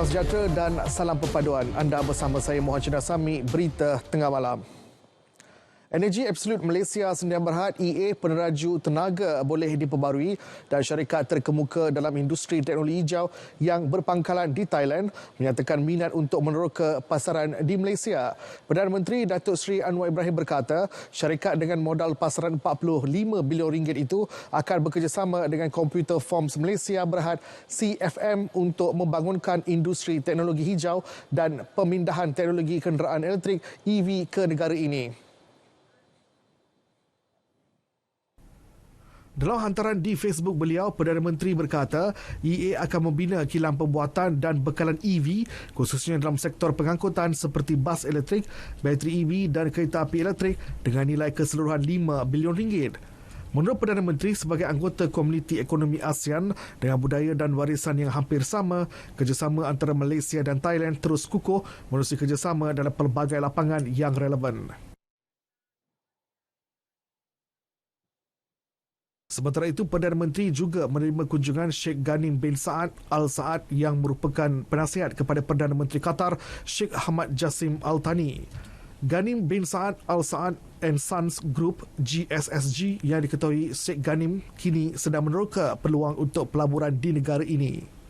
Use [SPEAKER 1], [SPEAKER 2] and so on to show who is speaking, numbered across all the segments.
[SPEAKER 1] sejahtera dan salam perpaduan. Anda bersama saya Muhammad Sami, berita tengah malam. Energi Absolut Malaysia Sdn Bhd EA peneraju tenaga boleh diperbarui dan syarikat terkemuka dalam industri teknologi hijau yang berpangkalan di Thailand menyatakan minat untuk meneroka pasaran di Malaysia. Perdana Menteri Datuk Seri Anwar Ibrahim berkata syarikat dengan modal pasaran 45 bilion ringgit itu akan bekerjasama dengan Computer Forms Malaysia Berhad CFM untuk membangunkan industri teknologi hijau dan pemindahan teknologi kenderaan elektrik EV ke negara ini. Dalam hantaran di Facebook beliau, Perdana Menteri berkata EA akan membina kilang pembuatan dan bekalan EV khususnya dalam sektor pengangkutan seperti bas elektrik, bateri EV dan kereta api elektrik dengan nilai keseluruhan 5 bilion ringgit. Menurut Perdana Menteri, sebagai anggota Komuniti Ekonomi ASEAN dengan budaya dan warisan yang hampir sama, kerjasama antara Malaysia dan Thailand terus kukuh menerusi kerjasama dalam pelbagai lapangan yang relevan. Sementara itu, Perdana Menteri juga menerima kunjungan Sheikh Ghanim bin Saad Al Saad yang merupakan penasihat kepada Perdana Menteri Qatar Sheikh Hamad Jassim Al Thani. Ghanim bin Saad Al Saad and Sons Group GSSG yang diketahui Sheikh Ghanim kini sedang meneroka peluang untuk pelaburan di negara ini.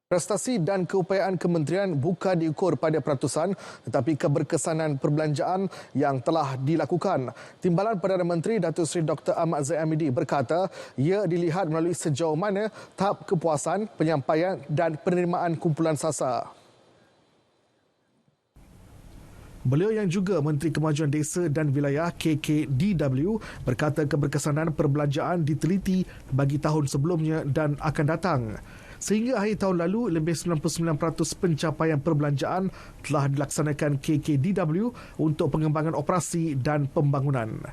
[SPEAKER 1] Prestasi dan keupayaan kementerian bukan diukur pada peratusan tetapi keberkesanan perbelanjaan yang telah dilakukan. Timbalan Perdana Menteri Datuk Seri Dr. Ahmad Zahid Hamidi berkata ia dilihat melalui sejauh mana tahap kepuasan, penyampaian dan penerimaan kumpulan sasar. Beliau yang juga Menteri Kemajuan Desa dan Wilayah KKDW berkata keberkesanan perbelanjaan diteliti bagi tahun sebelumnya dan akan datang. Sehingga akhir tahun lalu, lebih 99% pencapaian perbelanjaan telah dilaksanakan KKDW untuk pengembangan operasi dan pembangunan.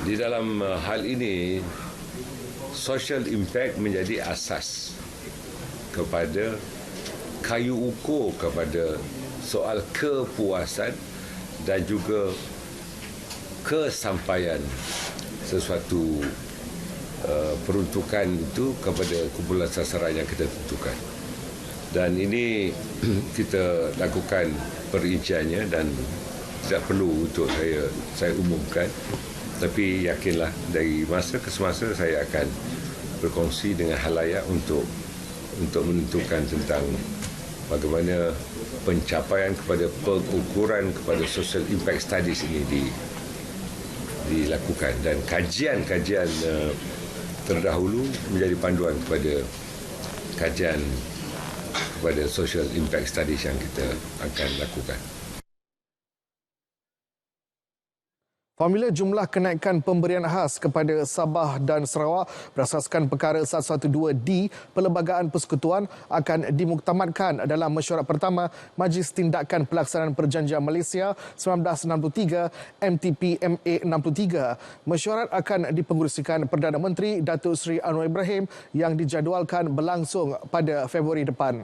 [SPEAKER 2] Di dalam hal ini, social impact menjadi asas kepada kayu ukur kepada soal kepuasan dan juga kesampaian sesuatu peruntukan itu kepada kumpulan sasaran yang kita tentukan. Dan ini kita lakukan perinciannya dan tidak perlu untuk saya umumkan. Tapi yakinlah dari masa ke semasa saya akan berkongsi dengan halayak untuk menentukan tentang bagaimana pencapaian kepada pengukuran kepada social impact studies ini dilakukan dan kajian-kajian terdahulu menjadi panduan kepada kajian kepada social impact studies yang kita akan lakukan.
[SPEAKER 1] Formula jumlah kenaikan pemberian khas kepada Sabah dan Sarawak berasaskan perkara 112D Perlembagaan Persekutuan akan dimuktamadkan dalam mesyuarat pertama Majlis Tindakan Pelaksanaan Perjanjian Malaysia 1963 MTPMA 63. Mesyuarat akan dipengerusikan Perdana Menteri Datuk Seri Anwar Ibrahim yang dijadualkan berlangsung pada Februari depan.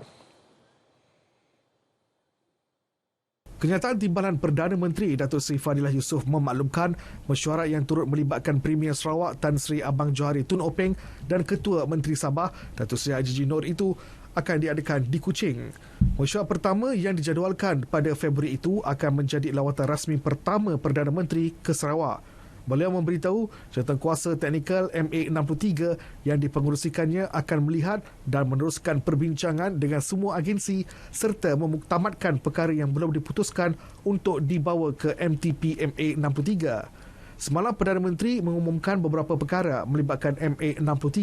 [SPEAKER 1] Kenyataan timbalan Perdana Menteri Datuk Seri Fadilah Yusof memaklumkan mesyuarat yang turut melibatkan Premier Sarawak Tan Sri Abang Johari Tun Openg dan Ketua Menteri Sabah Datuk Seri Haji Nur itu akan diadakan di Kuching. Mesyuarat pertama yang dijadualkan pada Februari itu akan menjadi lawatan rasmi pertama Perdana Menteri ke Sarawak. Beliau memberitahu jawatankuasa teknikal MA63 yang dipengerusikannya akan melihat dan meneruskan perbincangan dengan semua agensi serta memuktamadkan perkara yang belum diputuskan untuk dibawa ke MTPMA63. Semalam Perdana Menteri mengumumkan beberapa perkara melibatkan MA63.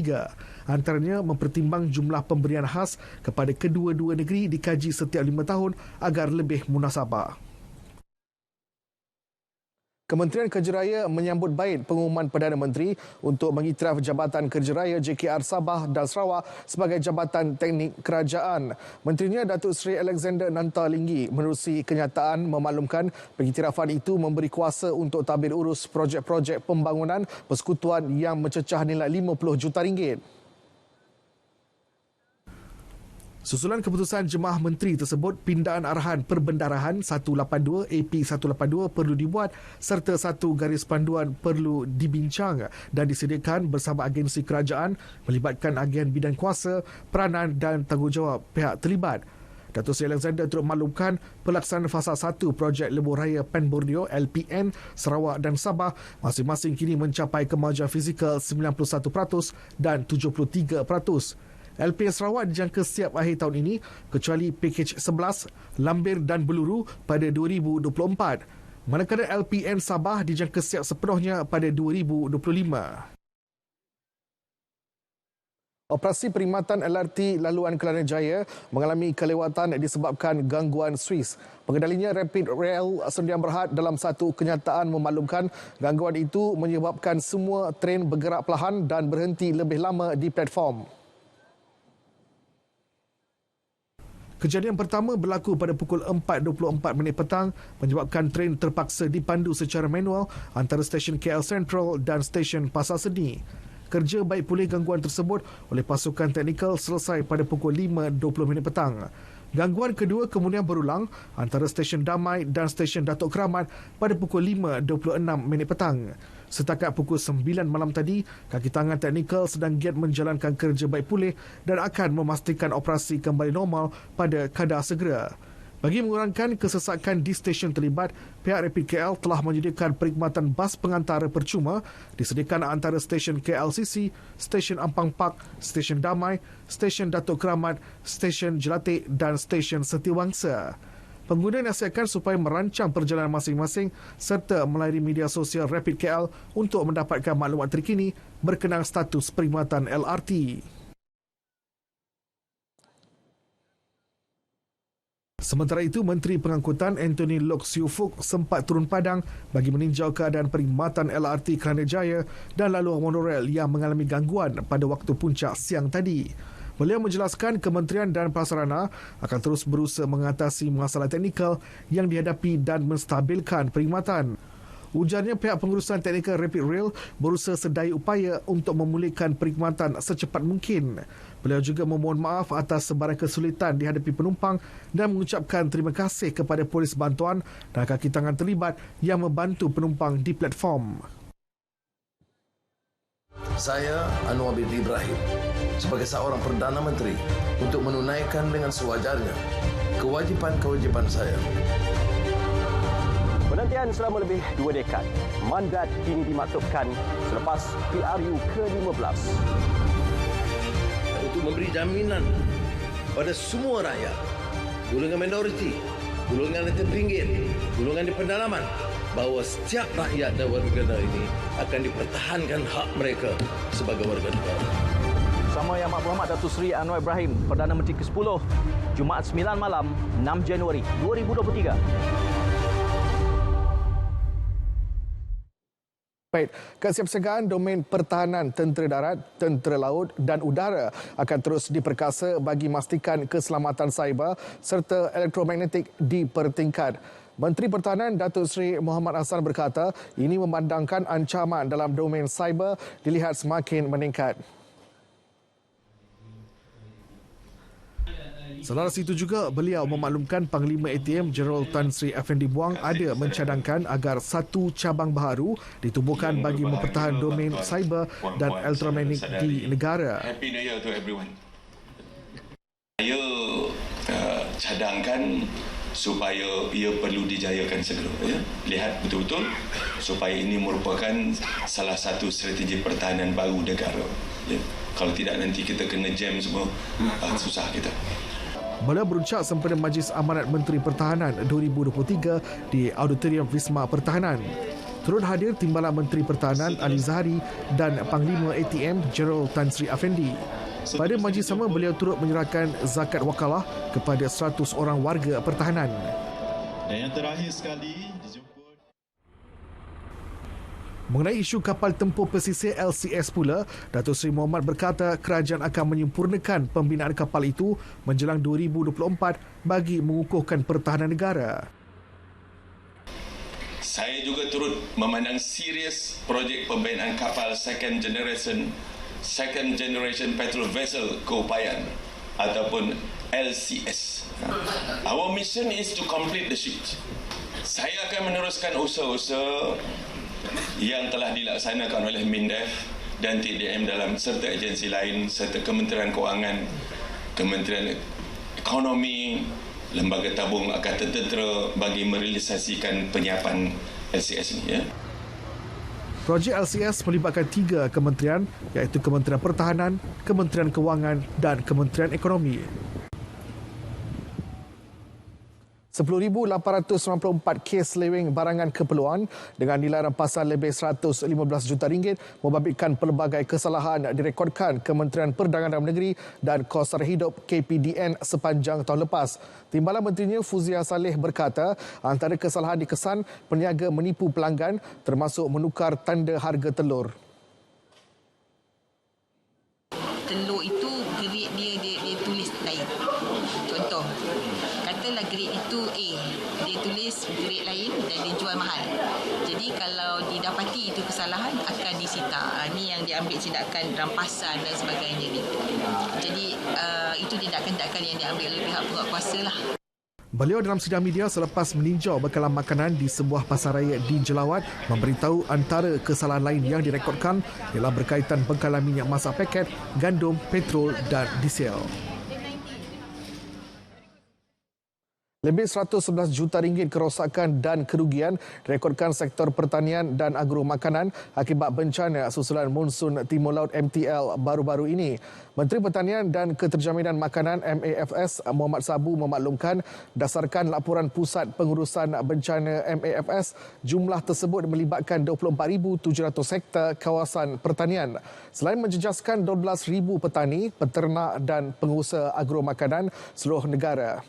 [SPEAKER 1] Antaranya mempertimbang jumlah pemberian khas kepada kedua-dua negeri dikaji setiap 5 tahun agar lebih munasabah. Kementerian Kerja Raya menyambut baik pengumuman Perdana Menteri untuk mengiktiraf Jabatan Kerja Raya JKR Sabah dan Sarawak sebagai Jabatan Teknik Kerajaan. Menterinya Datuk Seri Alexander Nantalinggi menerusi kenyataan memaklumkan pengiktirafan itu memberi kuasa untuk tabir urus projek-projek pembangunan persekutuan yang mencecah nilai 50 juta ringgit. Susulan keputusan Jemaah Menteri tersebut, pindaan arahan Perbendarahan 182 AP 182 perlu dibuat serta satu garis panduan perlu dibincang dan disediakan bersama agensi kerajaan melibatkan agen bidang kuasa, peranan dan tanggungjawab pihak terlibat. Datuk Seri Alexander turut maklumkan pelaksanaan fasa 1 projek Lebuh Raya Pen Borneo LPN Sarawak dan Sabah masing-masing kini mencapai kemajuan fizikal 91% dan 73%. LPN Sarawak dijangka siap akhir tahun ini kecuali pakej 11 Lambir dan Beluru pada 2024. Manakala LPN Sabah dijangka siap sepenuhnya pada 2025. Operasi perkhidmatan LRT laluan Kelana Jaya mengalami kelewatan disebabkan gangguan Swiss. Pengendalinya Rapid Rail Sdn Bhd dalam satu kenyataan memaklumkan gangguan itu menyebabkan semua tren bergerak perlahan dan berhenti lebih lama di platform. Kejadian pertama berlaku pada pukul 4.24 petang menyebabkan tren terpaksa dipandu secara manual antara stesen KL Central dan stesen Pasar Seni. Kerja baik pulih gangguan tersebut oleh pasukan teknikal selesai pada pukul 5.20 petang. Gangguan kedua kemudian berulang antara stesen Damai dan stesen Datuk Keramat pada pukul 5.26 petang. Setakat pukul 9 malam tadi, kaki tangan teknikal sedang giat menjalankan kerja baik pulih dan akan memastikan operasi kembali normal pada kadar segera. Bagi mengurangkan kesesakan di stesen terlibat, pihak Rapid KL telah menyediakan perkhidmatan bas pengantara percuma disediakan antara stesen KLCC, stesen Ampang Park, stesen Damai, stesen Datuk Keramat, stesen Jelatik dan stesen Setiawangsa. Pengguna nasihatkan supaya merancang perjalanan masing-masing serta melayari media sosial Rapid KL untuk mendapatkan maklumat terkini berkenaan status perkhidmatan LRT. Sementara itu, Menteri Pengangkutan Anthony Loke Siu Fook sempat turun padang bagi meninjau keadaan perkhidmatan LRT Kelana Jaya dan laluan monorail yang mengalami gangguan pada waktu puncak siang tadi. Beliau menjelaskan Kementerian dan Prasarana akan terus berusaha mengatasi masalah teknikal yang dihadapi dan menstabilkan perkhidmatan. Ujarnya pihak pengurusan teknikal Rapid Rail berusaha sedaya upaya untuk memulihkan perkhidmatan secepat mungkin. Beliau juga memohon maaf atas sebarang kesulitan dihadapi penumpang dan mengucapkan terima kasih kepada polis bantuan dan kaki tangan terlibat yang membantu penumpang di platform.
[SPEAKER 3] Saya Anwar bin Ibrahim sebagai seorang Perdana Menteri untuk menunaikan dengan sewajarnya kewajipan-kewajipan saya.
[SPEAKER 4] Penantian selama lebih 2 dekad, mandat kini dimaktubkan selepas PRU ke-15.
[SPEAKER 3] Untuk memberi jaminan pada semua rakyat, golongan minoriti, golongan yang terpinggir, golongan di pedalaman, bahawa setiap rakyat dan warga negara ini akan dipertahankan hak mereka sebagai warga negara.
[SPEAKER 4] Sama Yang Amat Datuk Seri Anwar Ibrahim, Perdana Menteri ke-10, Jumaat 9 malam, 6 Januari 2023.
[SPEAKER 1] Baik, kesiapsiagaan domain pertahanan tentera darat, tentera laut dan udara akan terus diperkasa bagi memastikan keselamatan cyber serta elektromagnetik dipertingkat. Menteri Pertahanan Datuk Seri Mohamad Hassan berkata, ini memandangkan ancaman dalam domain cyber dilihat semakin meningkat. Selaras itu juga, beliau memaklumkan Panglima ATM Jeneral Tan Sri Effendi Buang ada mencadangkan agar satu cabang baharu ditubuhkan bagi mempertahankan domain cyber dan elektromagnetik di negara.
[SPEAKER 5] Happy New Year to everyone. Saya cadangkan supaya ia perlu dijayakan segera. Ya? Lihat betul-betul supaya ini merupakan salah satu strategi pertahanan baru negara. Ya? Kalau tidak nanti kita kena jam semua, susah kita.
[SPEAKER 1] Beliau berucap sempena Majlis Amanat Menteri Pertahanan 2023 di Auditorium Wisma Pertahanan. Turut hadir Timbalan Menteri Pertahanan Ali Zahari dan Panglima ATM Jeneral Tan Sri Effendi. Pada majlis sama, beliau turut menyerahkan zakat wakalah kepada 100 orang warga pertahanan.
[SPEAKER 5] Dan yang terakhir sekali,
[SPEAKER 1] mengenai isu kapal tempur pesisir LCS pula, Datuk Seri Mohamad berkata kerajaan akan menyempurnakan pembinaan kapal itu menjelang 2024 bagi mengukuhkan pertahanan negara.
[SPEAKER 5] saya juga turut memandang serius projek pembinaan kapal second generation petrol vessel keupayaan ataupun LCS. Our mission is to complete the switch. Saya akan meneruskan usaha-usaha yang telah dilaksanakan oleh MINDEF dan TDM dalam serta agensi lain serta Kementerian Kewangan, Kementerian Ekonomi, Lembaga Tabung Angkatan Tentera bagi merealisasikan penyiapan LCS ini. Ya.
[SPEAKER 1] Projek LCS melibatkan 3 kementerian iaitu Kementerian Pertahanan, Kementerian Kewangan dan Kementerian Ekonomi. 10,894 kes seleweng barangan keperluan dengan nilai rampasan lebih 115 juta ringgit membabitkan pelbagai kesalahan direkodkan Kementerian Perdagangan Dalam Negeri dan Kos Sara Hidup KPDN sepanjang tahun lepas. Timbalan Menterinya Fuzia Saleh berkata antara kesalahan dikesan peniaga menipu pelanggan termasuk menukar tanda harga telur.
[SPEAKER 6] Telur itu grade dia tulis lain. Contoh, katalah grade itu A, dia tulis grade lain dan dia jual mahal. Jadi kalau didapati itu kesalahan akan disita. Ini yang diambil tindakan rampasan dan sebagainya ni. Jadi itu tindakan-tindakan yang diambil oleh pihak penguatkuasa lah.
[SPEAKER 1] Beliau dalam sidang media selepas meninjau bekalan makanan di sebuah pasaraya di Jelawat memberitahu antara kesalahan lain yang direkodkan ialah berkaitan bekalan minyak masak paket, gandum, petrol dan diesel. Lebih 111 juta ringgit kerosakan dan kerugian direkodkan sektor pertanian dan agro makanan akibat bencana susulan monsun Timur Laut MTL baru-baru ini. Menteri Pertanian dan Keterjaminan Makanan MAFS Muhammad Sabu memaklumkan berdasarkan laporan Pusat Pengurusan Bencana MAFS, jumlah tersebut melibatkan 24,700 hektar kawasan pertanian. Selain menjejaskan 12,000 petani, peternak dan pengusaha agro makanan seluruh negara.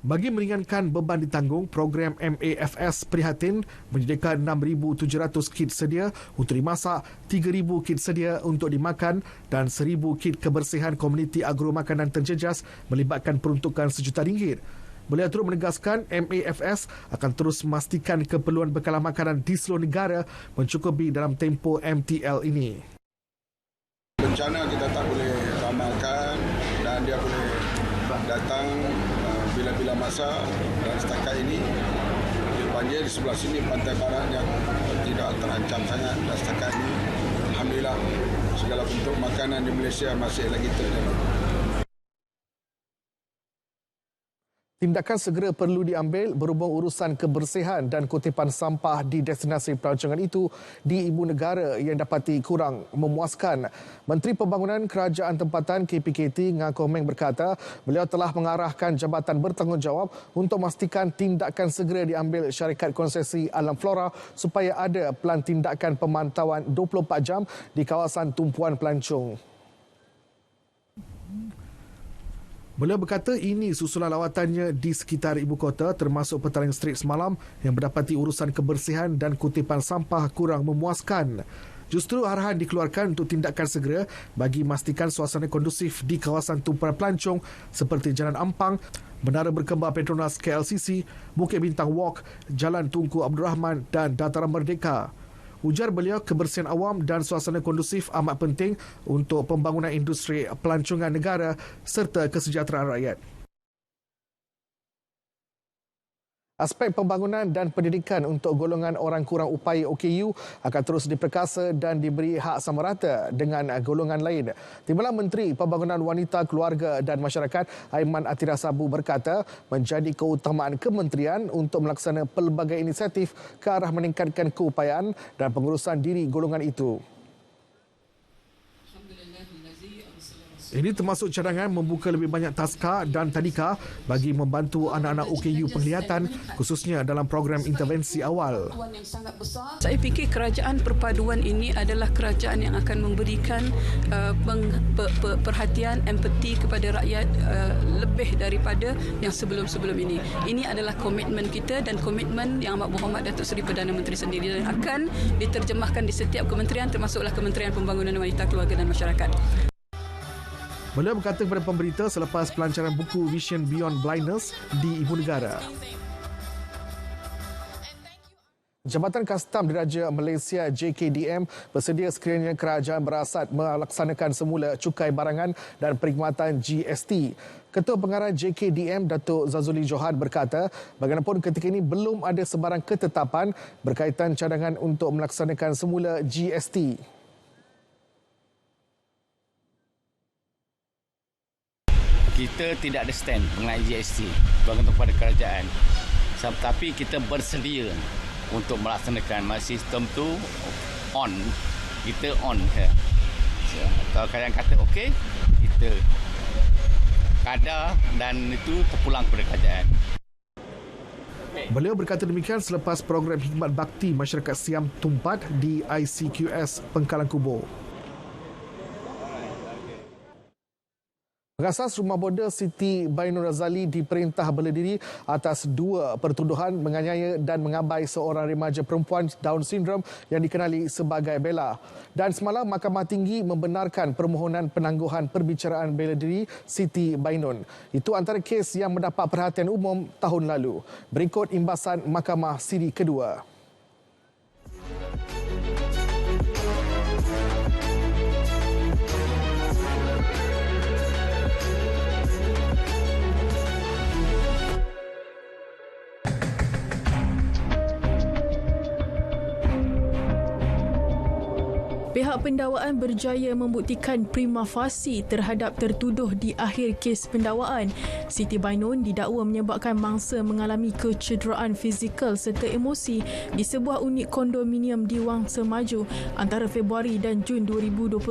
[SPEAKER 1] Bagi meringankan beban ditanggung, program MAFS prihatin menyediakan 6,700 kit sedia untuk dimasak, 3,000 kit sedia untuk dimakan dan 1,000 kit kebersihan komuniti agro makanan terjejas melibatkan peruntukan RM1 juta. Beliau turut menegaskan MAFS akan terus memastikan keperluan bekalan makanan di seluruh negara mencukupi dalam tempoh MTL ini.
[SPEAKER 7] Bencana kita tak boleh ramalkan dan dia boleh datang bila-bila masa, dan setakat ini banjir di sebelah sini pantai barat yang tidak terancam sangat, dan setakat ini alhamdulillah segala bentuk makanan di Malaysia masih lagi terjaga. Tindakan segera perlu diambil berhubung urusan kebersihan dan kutipan sampah di destinasi pelancongan itu di ibu negara yang dapati kurang memuaskan. Menteri Pembangunan Kerajaan Tempatan KPKT Ngah Kong Meng berkata beliau telah mengarahkan jabatan bertanggungjawab untuk memastikan tindakan segera diambil syarikat konsesi alam flora supaya ada pelan tindakan pemantauan 24 jam di kawasan tumpuan pelancong. Beliau berkata ini susulan lawatannya di sekitar ibu kota termasuk Petaling Strait semalam yang mendapati urusan kebersihan dan kutipan sampah kurang memuaskan. Justru arahan dikeluarkan untuk tindakan segera bagi memastikan suasana kondusif di kawasan tumpuan pelancong seperti Jalan Ampang, Menara Berkembar Petronas KLCC, Bukit Bintang Walk, Jalan Tunku Abdul Rahman dan Dataran Merdeka. Ujar beliau kebersihan awam dan suasana kondusif amat penting untuk pembangunan industri pelancongan negara serta kesejahteraan rakyat. Aspek pembangunan dan pendidikan untuk golongan orang kurang upaya OKU akan terus diperkasa dan diberi hak sama rata dengan golongan lain. Timbalan Menteri Pembangunan Wanita, Keluarga dan Masyarakat Aiman Atira Sabu berkata menjadi keutamaan kementerian untuk melaksana pelbagai inisiatif ke arah meningkatkan keupayaan dan pengurusan diri golongan itu. Ini termasuk cadangan membuka lebih banyak taska dan tadika bagi membantu anak-anak OKU penglihatan khususnya dalam program intervensi awal.
[SPEAKER 8] Saya fikir kerajaan perpaduan ini adalah kerajaan yang akan memberikan perhatian, empati kepada rakyat lebih daripada yang sebelum-sebelum ini. Ini adalah komitmen kita dan komitmen Yang Amat Berhormat Datuk Seri Perdana Menteri sendiri dan akan diterjemahkan di setiap kementerian termasuklah Kementerian Pembangunan Wanita, Keluarga dan Masyarakat.
[SPEAKER 1] Beliau berkata kepada pemberita selepas pelancaran buku Vision Beyond Blindness di ibu negara. Jabatan Kastam Diraja Malaysia JKDM bersedia sekiranya kerajaan berasad melaksanakan semula cukai barangan dan perkhidmatan GST. Ketua Pengarah JKDM Datuk Zazuli Johan berkata, bagaimanapun ketika ini belum ada sebarang ketetapan berkaitan cadangan untuk melaksanakan semula GST.
[SPEAKER 9] Kita tidak ada stand mengenai GST bergantung pada kerajaan. Tapi kita bersedia untuk melaksanakan sistem tu on. Kita on. Kalau kalian kata okey, kita kadar dan itu terpulang kepada kerajaan.
[SPEAKER 1] Beliau berkata demikian selepas program khidmat bakti masyarakat Siam Tumpat di ICQS Pengkalan Kubo. Pengasas Rumah Border Siti Bainur Razali diperintah bela diri atas 2 pertuduhan menganiaya dan mengabai seorang remaja perempuan Down syndrome yang dikenali sebagai Bella. Dan semalam Mahkamah Tinggi membenarkan permohonan penangguhan perbicaraan bela diri Siti Bainun. Itu antara kes yang mendapat perhatian umum tahun lalu. Berikut imbasan Mahkamah Siri kedua.
[SPEAKER 8] Pihak pendakwaan berjaya membuktikan prima facie terhadap tertuduh di akhir kes pendakwaan. Siti Bainun didakwa menyebabkan mangsa mengalami kecederaan fizikal serta emosi di sebuah unit kondominium di Wangsa Maju antara Februari dan Jun 2021.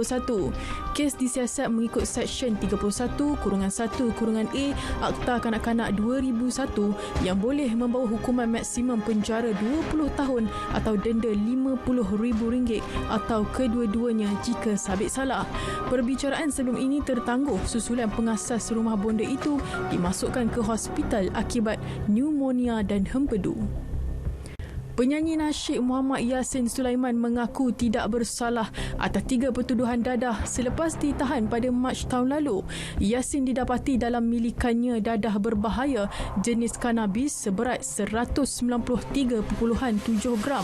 [SPEAKER 8] Kes disiasat mengikut Seksyen 31-1-A Akta Kanak-Kanak 2001 yang boleh membawa hukuman maksimum penjara 20 tahun atau denda RM50,000 atau kedua-duanya jika sabit salah. Perbicaraan sebelum ini tertangguh susulan pengasas rumah bonda itu dimasukkan ke hospital akibat pneumonia dan hempedu. Penyanyi nasyid Muhammad Yassin Sulaiman mengaku tidak bersalah atas 3 pertuduhan dadah selepas ditahan pada Mac tahun lalu. Yassin didapati dalam milikannya dadah berbahaya jenis kanabis seberat 193.7 gram.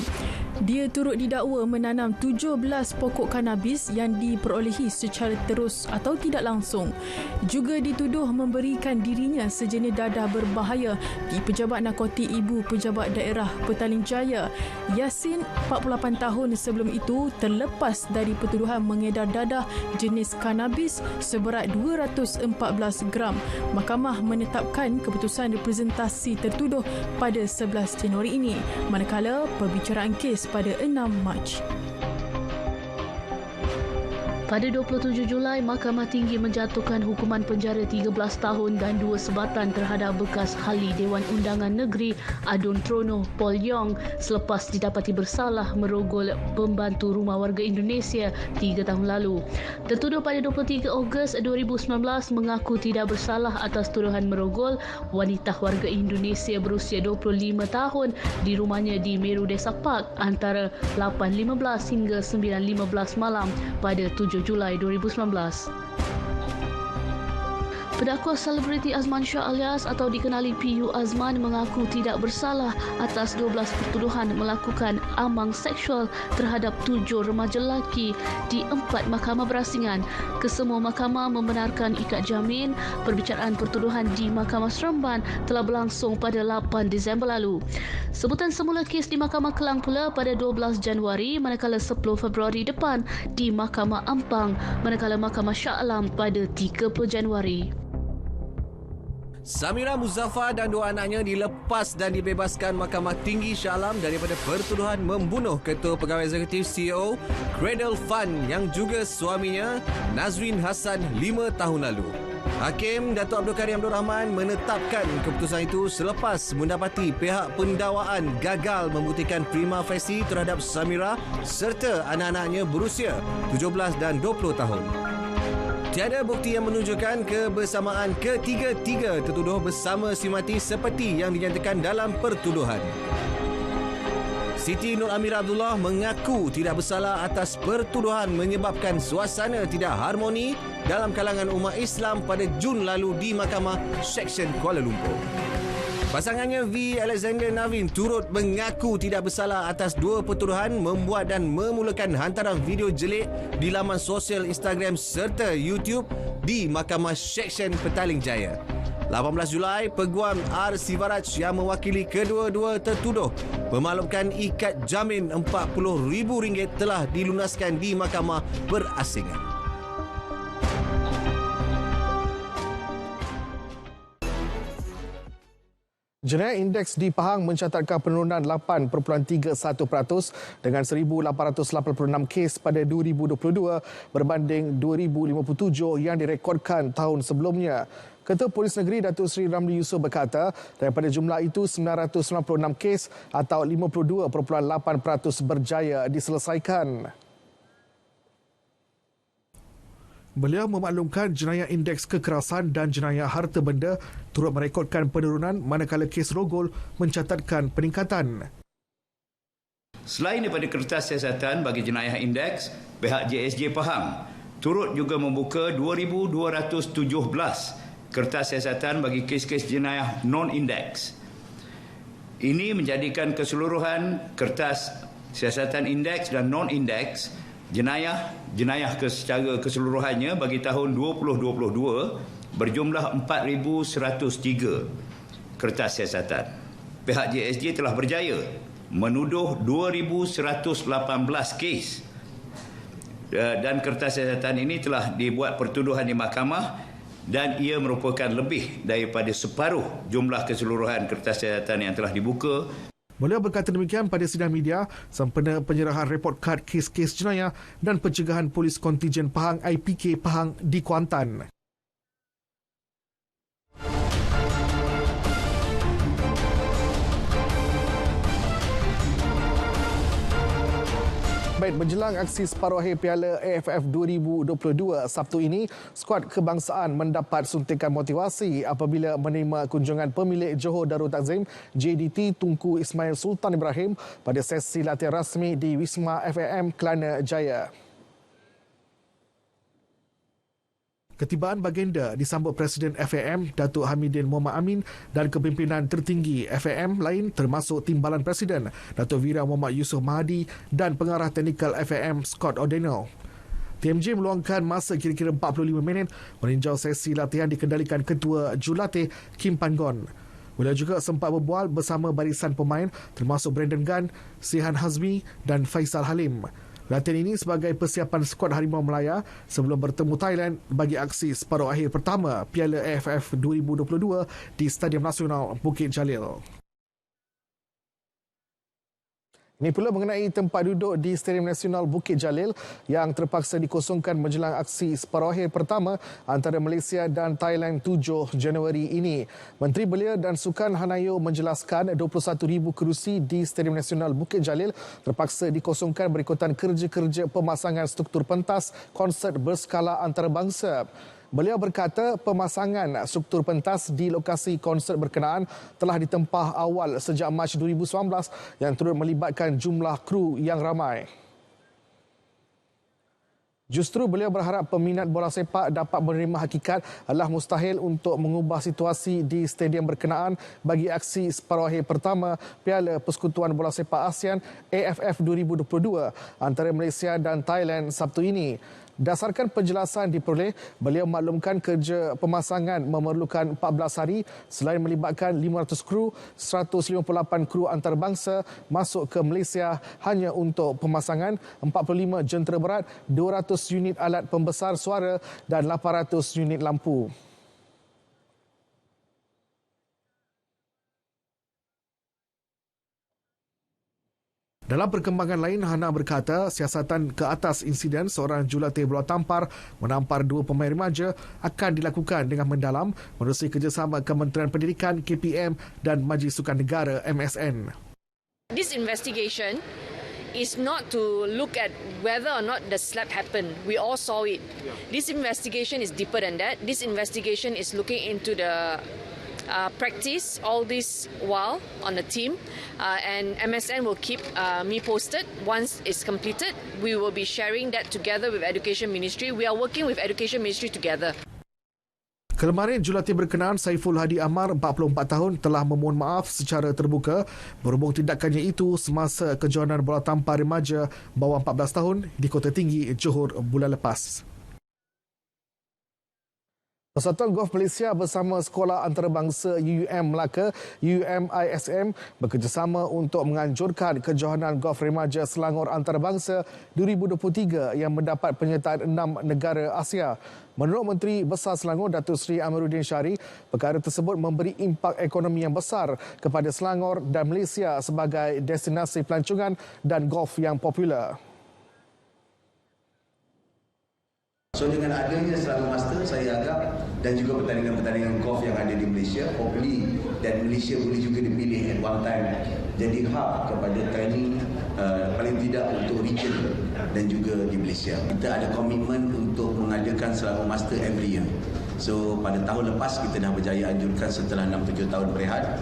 [SPEAKER 8] Dia turut didakwa menanam 17 pokok kanabis yang diperolehi secara terus atau tidak langsung. Juga dituduh memberikan dirinya sejenis dadah berbahaya di Pejabat Narkotik Ibu Pejabat Daerah Petaling Jaya. Yassin, 48 tahun sebelum itu, terlepas dari pertuduhan mengedar dadah jenis kanabis seberat 214 gram. Mahkamah menetapkan keputusan representasi tertuduh pada 11 Januari ini, manakala perbicaraan kes pada 6 Mac.
[SPEAKER 10] Pada 27 Julai, Mahkamah Tinggi menjatuhkan hukuman penjara 13 tahun dan 2 sebatan terhadap bekas Ahli Dewan Undangan Negeri Adun Trono Paul Yong selepas didapati bersalah merogol pembantu rumah warga Indonesia 3 tahun lalu. Tertuduh pada 23 Ogos 2019 mengaku tidak bersalah atas tuduhan merogol wanita warga Indonesia berusia 25 tahun di rumahnya di Meru Desa Park antara 8.15 hingga 9.15 malam pada 7 Julai 2019. Pendakwa selebriti Azman Shah alias atau dikenali PU Azman mengaku tidak bersalah atas 12 pertuduhan melakukan amang seksual terhadap 7 remaja lelaki di 4 mahkamah berasingan. Kesemua mahkamah membenarkan ikat jamin. Perbicaraan pertuduhan di Mahkamah Seremban telah berlangsung pada 8 Disember lalu. Sebutan semula kes di Mahkamah Kelang pula pada 12 Januari manakala 10 Februari depan di Mahkamah Ampang manakala Mahkamah Shah Alam pada 30 Januari.
[SPEAKER 3] Samira Muzaffar dan 2 anaknya dilepas dan dibebaskan Mahkamah Tinggi Shah Alam daripada pertuduhan membunuh Ketua Pegawai Eksekutif CEO Cradle Fund yang juga suaminya Nazrin Hassan 5 tahun lalu. Hakim Datuk Abdul Karim Abdul Rahman menetapkan keputusan itu selepas mendapati pihak pendakwaan gagal membuktikan prima facie terhadap Samira serta anak-anaknya berusia 17 dan 20 tahun. Tiada bukti yang menunjukkan kebersamaan ketiga-tiga tertuduh bersama si mati seperti yang dinyatakan dalam pertuduhan. Siti Nur Amira Abdullah mengaku tidak bersalah atas pertuduhan menyebabkan suasana tidak harmoni dalam kalangan umat Islam pada Jun lalu di Mahkamah Seksyen Kuala Lumpur.
[SPEAKER 11] Pasangannya V. Alexander Navin turut mengaku tidak bersalah atas dua pertuduhan membuat dan memulakan hantaran video jelik di laman sosial Instagram serta YouTube di Mahkamah Seksyen Petaling Jaya. 18 Julai, Peguam R. Sivaraj yang mewakili kedua-dua tertuduh memaklumkan ikat jamin RM40,000 telah dilunaskan di Mahkamah Perasingan.
[SPEAKER 1] Jenayah indeks di Pahang mencatatkan penurunan 8.31% dengan 1,886 kes pada 2022 berbanding 2,057 yang direkodkan tahun sebelumnya. Ketua Polis Negeri Datuk Seri Ramli Yusof berkata, daripada jumlah itu 996 kes atau 52.8% berjaya diselesaikan. Beliau memaklumkan jenayah indeks kekerasan dan jenayah harta benda turut merekodkan penurunan manakala kes rogol mencatatkan peningkatan.
[SPEAKER 12] Selain daripada kertas siasatan bagi jenayah indeks, pihak JSJ Pahang turut juga membuka 2,217 kertas siasatan bagi kes-kes jenayah non-indeks. Ini menjadikan keseluruhan kertas siasatan indeks dan non-indeks jenayah secara keseluruhannya bagi tahun 2022 berjumlah 4,103 kertas siasatan. Pihak JSJ telah berjaya menuduh 2,118 kes dan kertas siasatan ini telah dibuat pertuduhan di mahkamah dan ia merupakan lebih daripada separuh jumlah keseluruhan kertas siasatan yang telah dibuka.
[SPEAKER 1] Beliau berkata demikian pada sidang media sempena penyerahan report kad kes-kes jenayah dan pencegahan Polis Kontijen Pahang IPK Pahang di Kuantan. Baik, menjelang aksi separuh akhir Piala AFF 2022 Sabtu ini, skuad kebangsaan mendapat suntikan motivasi apabila menerima kunjungan pemilik Johor Darul Takzim JDT Tunku Ismail Sultan Ibrahim pada sesi latihan rasmi di Wisma FAM Kelana Jaya. Ketibaan baginda disambut Presiden FAM Datuk Hamidin Muhammad Amin dan kepimpinan tertinggi FAM lain termasuk Timbalan Presiden Datuk Wira Muhammad Yusof Mahdi dan pengarah teknikal FAM Scott O'Donnell. TMJ meluangkan masa kira-kira 45 minit meninjau sesi latihan dikendalikan Ketua Jurulatih Kim Panggon. Beliau juga sempat berbual bersama barisan pemain termasuk Brandon Gunn, Sihan Hazmi dan Faisal Halim. Latihan ini sebagai persiapan skuad Harimau Melaya sebelum bertemu Thailand bagi aksi separuh akhir pertama Piala AFF 2022 di Stadium Nasional Bukit Jalil. Ini pula mengenai tempat duduk di Stadium Nasional Bukit Jalil yang terpaksa dikosongkan menjelang aksi separuh akhir pertama antara Malaysia dan Thailand 7 Januari ini. Menteri Belia dan Sukan Hanayo menjelaskan 21,000 kerusi di Stadium Nasional Bukit Jalil terpaksa dikosongkan berikutan kerja-kerja pemasangan struktur pentas konsert berskala antarabangsa. Beliau berkata pemasangan struktur pentas di lokasi konsert berkenaan telah ditempah awal sejak Mac 2019 yang turut melibatkan jumlah kru yang ramai. Justru beliau berharap peminat bola sepak dapat menerima hakikat adalah mustahil untuk mengubah situasi di stadium berkenaan bagi aksi separuh akhir pertama Piala Persekutuan Bola Sepak ASEAN AFF 2022 antara Malaysia dan Thailand Sabtu ini. Dasarkan penjelasan diperoleh, beliau maklumkan kerja pemasangan memerlukan 14 hari selain melibatkan 500 kru, 158 kru antarabangsa masuk ke Malaysia hanya untuk pemasangan, 45 jentera berat, 200 unit alat pembesar suara dan 800 unit lampu. Dalam perkembangan lain, Hana berkata siasatan ke atas insiden seorang jurulatih bola tampar menampar dua pemain remaja akan dilakukan dengan mendalam menerusi kerjasama Kementerian Pendidikan KPM dan Majlis Sukan Negara MSN.
[SPEAKER 13] This investigation is not to look at whether or not the slap happened. We all saw it. This investigation is deeper than that. This investigation is looking into the practice all this while on the team, and MSN will keep me posted once it's completed. We will be sharing that together with Education Ministry. We are working with Education Ministry together.
[SPEAKER 1] Kemarin jurulatih berkenaan Saiful Hadi Amar, 44 tahun, telah memohon maaf secara terbuka berhubung tindakannya itu semasa kejohanan bola tampar remaja bawah 14 tahun di Kota Tinggi, Johor bulan lepas. Persatuan Golf Malaysia bersama Sekolah Antarabangsa UUM Melaka, UUMISM bekerjasama untuk menganjurkan kejohanan golf remaja Selangor Antarabangsa 2023 yang mendapat penyertaan 6 negara Asia. Menurut Menteri Besar Selangor, Datuk Seri Amiruddin Syari, perkara tersebut memberi impak ekonomi yang besar kepada Selangor dan Malaysia sebagai destinasi pelancongan dan golf yang popular.
[SPEAKER 14] So dengan adanya Selangor Master, saya harap dan juga pertandingan-pertandingan golf yang ada di Malaysia, hopefully dan Malaysia boleh juga dipilih at one time jadi hub kepada training paling tidak untuk region dan juga di Malaysia. Kita ada komitmen untuk mengadakan Selangor Master every year. So pada tahun lepas kita dah berjaya anjurkan setelah 6-7 tahun berehat.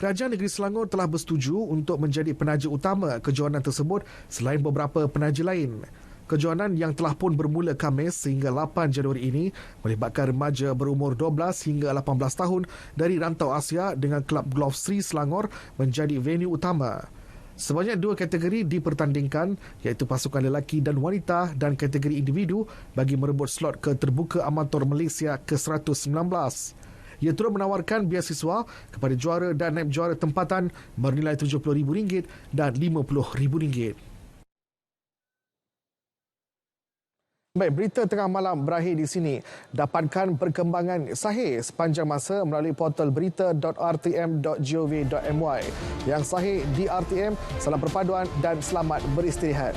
[SPEAKER 1] Kerajaan Negeri Selangor telah bersetuju untuk menjadi penaja utama kejohanan tersebut selain beberapa penaja lain. Kejohanan yang telah pun bermula Khamis sehingga 8 Januari ini melibatkan remaja berumur 12 hingga 18 tahun dari rantau Asia dengan Kelab Golf Sri Selangor menjadi venue utama. Sebanyak 2 kategori dipertandingkan iaitu pasukan lelaki dan wanita dan kategori individu bagi merebut slot ke Terbuka Amatur Malaysia ke-119. Ia turut menawarkan beasiswa kepada juara dan naib juara tempatan bernilai RM70,000 dan RM50,000. Baik, berita tengah malam berakhir di sini. Dapatkan perkembangan sahih sepanjang masa melalui portal berita.rtm.gov.my. Yang sahih di RTM, salam perpaduan dan selamat beristirahat.